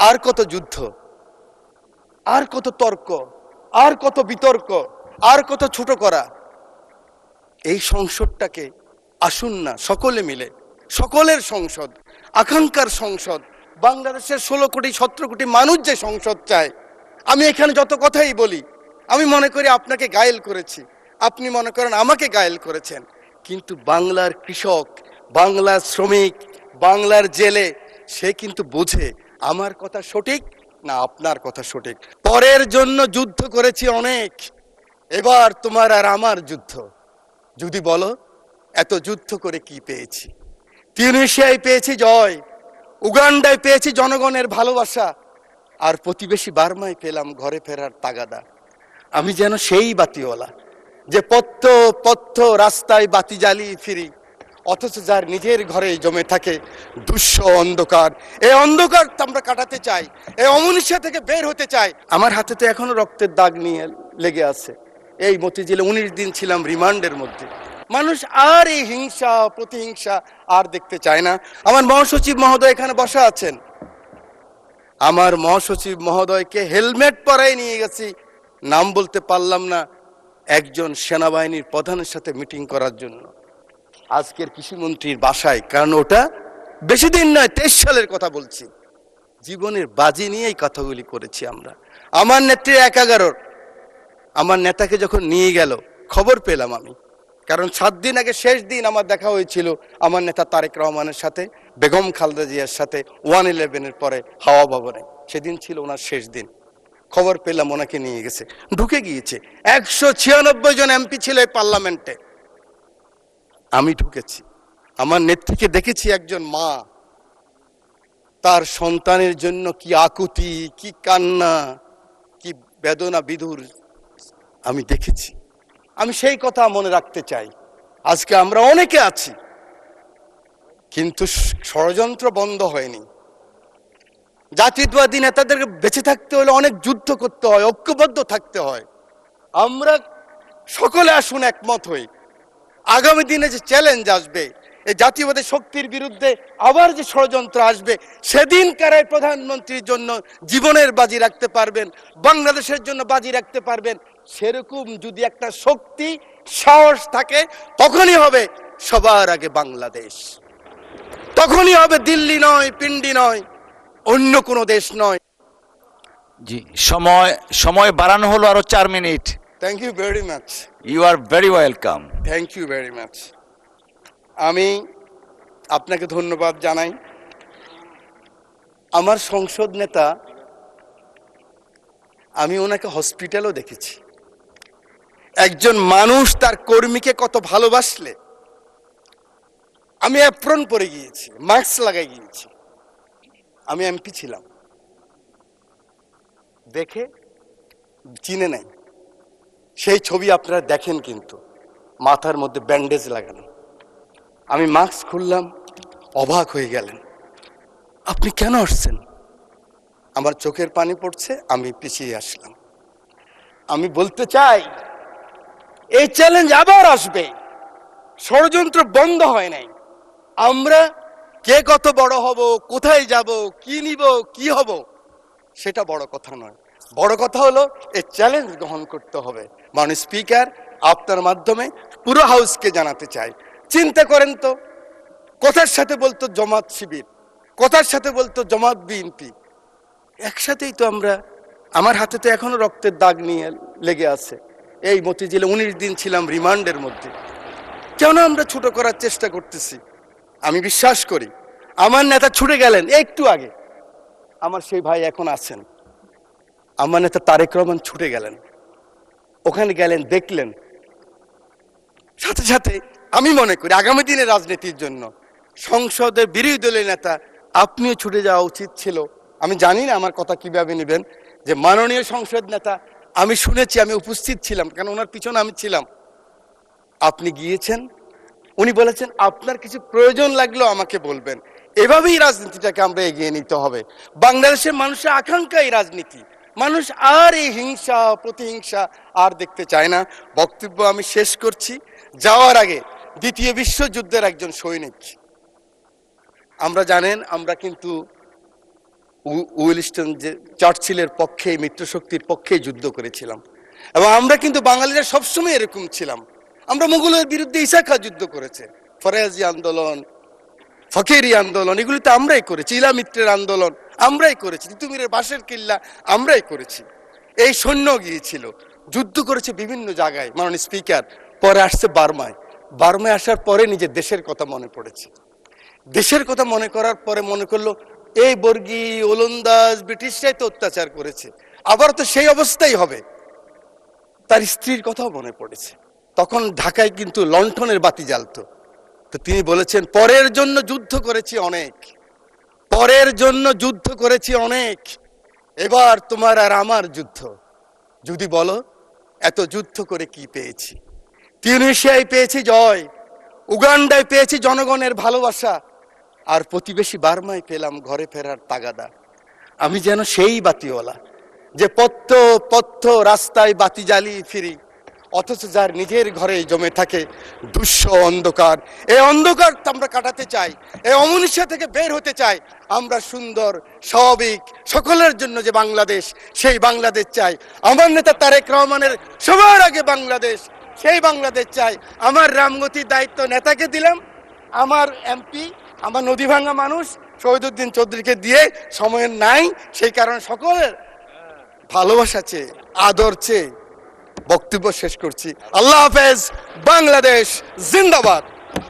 আর কত যুদ্ধ, আর কত তর্ক, আর কত বিতর্ক, আর কত ছোট করা। এই সংসদটাকে আসুন না সকলে মিলে, সকলের সংসদ, আকাঙ্ক্ষার সংসদ, বাংলাদেশের 16 কোটি 17 কোটি মানুষ যে সংসদ চায়। আমি এখানে যত কথাই বলি, আমি মনে করি আপনাকে ঘায়েল করেছি, আপনি মনে করেন আমাকে ঘায়েল করেছেন, কিন্তু বাংলার কৃষক, বাংলার শ্রমিক, বাংলার জেলে সে কিন্তু বোঝে আমার কথা সঠিক না আপনার কথা সঠিক। পরের জন্য যুদ্ধ করেছি অনেক, এবার তোমার আর আমার যুদ্ধ। যদি বলো এত যুদ্ধ করে কি পেয়েছি? তিউনিসিয়ায় পেয়েছি জয়, উগান্ডায় পেয়েছি জনগণের ভালোবাসা, আর প্রতিবেশী বার্মায় পেলাম ঘরে ফেরার তাগাদা। আমি যেন সেই বাতিওয়ালা যে পথ্য পথ্য রাস্তায় বাতি জ্বালিয়ে ফিরি, অথচ যার নিজের ঘরে জমে থাকে দুঃস্ব অন্ধকার। এই অন্ধকার আমরা কাটাতে চাই, এই অমনীষা থেকে বের হতে চাই। আমার হাতে তো এখনো রক্তের দাগ নিয়ে লেগে আছে। এই মতিঝিলে 19 দিন ছিলাম রিমান্ডের মধ্যে। মানুষ আর এই হিংসা প্রতিহিংসা আর দেখতে চায় না। আমার মহাসচিব মহোদয় এখানে বসা আছেন, আমার মহাসচিব মহোদয়কে হেলমেট পরাই নিয়ে গেছি, নাম বলতে পারলাম না, একজন সেনাবাহিনীর প্রধানের সাথে মিটিং করার জন্য আজকের কৃষিমন্ত্রীর বাসায়। কারণ ওটা বেশি দিন নয়, 23 সালের কথা বলছি। জীবনের বাজি নিয়েই কথাগুলি করেছি আমরা। আমার নেত্রী 11 আমার নেতাকে যখন নিয়ে গেল খবর পেলাম আমি, কারণ 7 দিন আগে শেষ দিন আমার দেখা হয়েছিল আমার নেতা তারেক রহমানের সাথে, বেগম খালেদা জিয়ার সাথে 111-এর পরে হাওয়া ভবনে। সেদিন ছিল ওনার শেষ দিন। খবর পেলাম ওনাকে নিয়ে গেছে, ঢুকে গিয়েছে। 196 জন এমপি ছিল এই পার্লামেন্টে, আমি ঢুকেছি। আমার নেত্রীকে দেখেছি, একজন মা, তার সন্তানের জন্য কি আকুতি, কি কান্না, কি বেদনা বিধুর আমি দেখেছি। আমি সেই কথা মনে রাখতে চাই। আজকে আমরা অনেকে আছি, কিন্তু ষড়যন্ত্র বন্ধ হয়নি। জাতীয়তাবাদী নেতাদেরকে বেঁচে থাকতে হলে অনেক যুদ্ধ করতে হয়, ঐক্যবদ্ধ থাকতে হয়। আমরা সকলে আসুন একমত হই। আগামী দিনে যে চ্যালেঞ্জ আসবে, এই জাতীয়বাদী শক্তির বিরুদ্ধে আবার যে ষড়যন্ত্র আসবে, সেদিন কারাই প্রধানমন্ত্রীর জন্য জীবনের বাজি রাখতে পারবেন, বাংলাদেশের জন্য বাজি রাখতে পারবেন, সেরকম যদি একটা শক্তি সাহস থাকে, তখনই হবে সবার আগে বাংলাদেশ। তখনই হবে দিল্লি নয়, পিন্ডি নয়, অন্য কোনো দেশ নয়। জি, সময় বাড়ানো হলো আরো 4 মিনিট। Thank you very much. You are very welcome. Thank you very much. আমি আপনাকে ধন্যবাদ জানাই। আমার সংসদ নেতা, আমি ওনাকে হসপিটালও দেখেছি। একজন মানুষ তার কর্মীকে কত ভালোবাসলে, আমি অ্যাপ্রন পরে গিয়েছি, মাস্ক লাগাই গিয়েছি। আমি এমপি ছিলাম, দেখে চিনে নাই। সেই ছবি আপনারা দেখেন, কিন্তু মাথার মধ্যে ব্যান্ডেজ লাগানো। আমি মাস্ক খুললাম, অবাক হয়ে গেলেন, আপনি কেন আসছেন? আমার চোখের পানি পড়ছে, আমি পিছিয়ে আসলাম। আমি বলতে চাই, এই চ্যালেঞ্জ আবার আসবে, ষড়যন্ত্র বন্ধ হয় নাই। আমরা কে কত বড় হব, কোথায় যাব, কি নিব, কি হব, সেটা বড় কথা নয়। বড় কথা হলো এই চ্যালেঞ্জ গ্রহণ করতে হবে। মাননীয় স্পিকার, আপনার মাধ্যমে পুরো হাউসকে জানাতে চাই, চিন্তা করেন তো, কথার সাথে বলতো জামাত শিবির, কথার সাথে বলতো জামাত বিএনপি, একসাথেই তো আমরা। আমার হাতে তো এখনো রক্তের দাগ নিয়ে লেগে আছে। এই মতিঝিলে 19 দিন ছিলাম রিমান্ডের মধ্যে। কেন আমরা ছোট করার চেষ্টা করতেছি? আমি বিশ্বাস করি আমার নেতা ছুটে গেলেন একটু আগে, আমার সেই ভাই এখন আছেন, আমার নেতা তারেক রহমান ছুটে গেলেন, ওখানে গেলেন, দেখলেন। সাথে সাথে আমি মনে করি আগামী দিনে রাজনীতির জন্য সংসদের বিরোধী দলের নেতা আপনিও ছুটে যাওয়া উচিত ছিল। আমি জানি না আমার কথা কিভাবে নেবেন, যে মাননীয় সংসদ নেতা, আমি শুনেছি, আমি উপস্থিত ছিলাম, কারণ ওনার পিছনে আমি ছিলাম, আপনি গিয়েছেন, উনি বলেছেন আপনার কিছু প্রয়োজন লাগলেও আমাকে বলবেন। এভাবেই রাজনীতিটাকে আমরা এগিয়ে নিতে হবে। বাংলাদেশের মানুষের আকাঙ্ক্ষা এই রাজনীতি। মানুষ আর এই হিংসা প্রতিহিংসা আর দেখতে চায় না। বক্তব্য আমি শেষ করছি। যাওয়ার আগে, দ্বিতীয় বিশ্বযুদ্ধের একজন সৈনিক, আমরা জানেন আমরা কিন্তু উইলস্টন যে চার্চিলের পক্ষে, মিত্রশক্তির পক্ষে যুদ্ধ করেছিলাম। এবং আমরা কিন্তু বাঙালিরা সবসময় এরকম ছিলাম। আমরা মুঘলের বিরুদ্ধে ইসাখা যুদ্ধ করেছে, ফরাজি আন্দোলন, ফকিরি আন্দোলন, এগুলিতে আমরাই করেছি। ইলা মিত্রের আন্দোলন আমরাই করেছি, তিতুমিরের বাঁশের কিল্লা আমরাই করেছি। এই সৈন্য গিয়েছিল, যুদ্ধ করেছে বিভিন্ন জায়গায়। মাননীয় স্পিকার, পরে আসছে বার্মায়। বার্মায় আসার পরে নিজের দেশের কথা মনে পড়েছে। দেশের কথা মনে করার পরে মনে করলো, এই বর্গী ওলন্দাজ ব্রিটিশরাই তো অত্যাচার করেছে, আবার তো সেই অবস্থাই হবে। তার স্ত্রীর কথাও মনে পড়েছে। তখন ঢাকায় কিন্তু লণ্ঠনের বাতি জ্বালতো। তো তিনি বলেছেন, পরের জন্য যুদ্ধ করেছি অনেক, পরের জন্য যুদ্ধ করেছি অনেক, এবার তোমার আর আমার যুদ্ধ। যদি বলো এত যুদ্ধ করে কি পেয়েছি? তিউনিসিয়ায় পেয়েছি জয়, উগান্ডায় পেয়েছি জনগণের ভালোবাসা, আর প্রতিবেশী বার্মায় পেলাম ঘরে ফেরার তাগাদা। আমি যেন সেই বাতিওয়ালা, যে পথ্য পথ্য রাস্তায় বাতি জ্বালিয়ে ফিরি, অথচ যার নিজের ঘরে জমে থাকে দুঃস্ব অন্ধকার। এই অন্ধকার আমরা কাটাতে চাই, এই অমনুষ্য থেকে বের হতে চাই। আমরা সুন্দর, স্বাভাবিক, সকলের জন্য যে বাংলাদেশ, সেই বাংলাদেশ চাই। আমার নেতা তারেক রহমানের সবার আগে বাংলাদেশ, সেই বাংলাদেশ চাই। আমার রামগতির দায়িত্ব নেতাকে দিলাম, আমার এমপি, আমার নদী ভাঙ্গা মানুষ শহীদুদ্দিন চৌধুরীকে দিয়ে সময়ের নাই, সেই কারণে সকলের ভালোবাসা চেয়ে, আদর চেয়ে বক্তব্য শেষ করছি। আল্লাহ হাফেজ, বাংলাদেশ জিন্দাবাদ।